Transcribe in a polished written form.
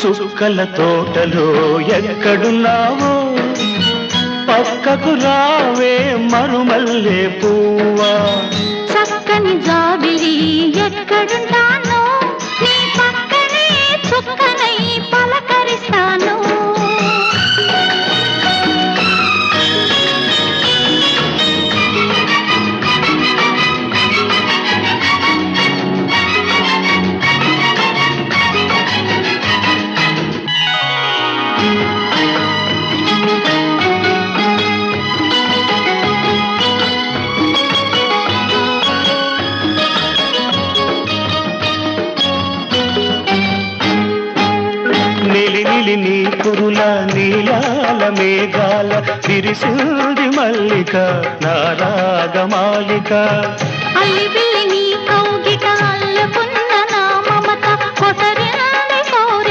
చుక్కల తోటలో ఎక్కడున్నావో పక్కకు రావే మరుమల్లె పువ్వా చక్కని జాబిలి ఎక్కడుంటానో నీ పక్కనే చుక్కనై పలకరిస్తాను నిలి నీ కురుల నీలాల మేఘాల విరిసింది మల్లిక నారాగమాలిక అల్లి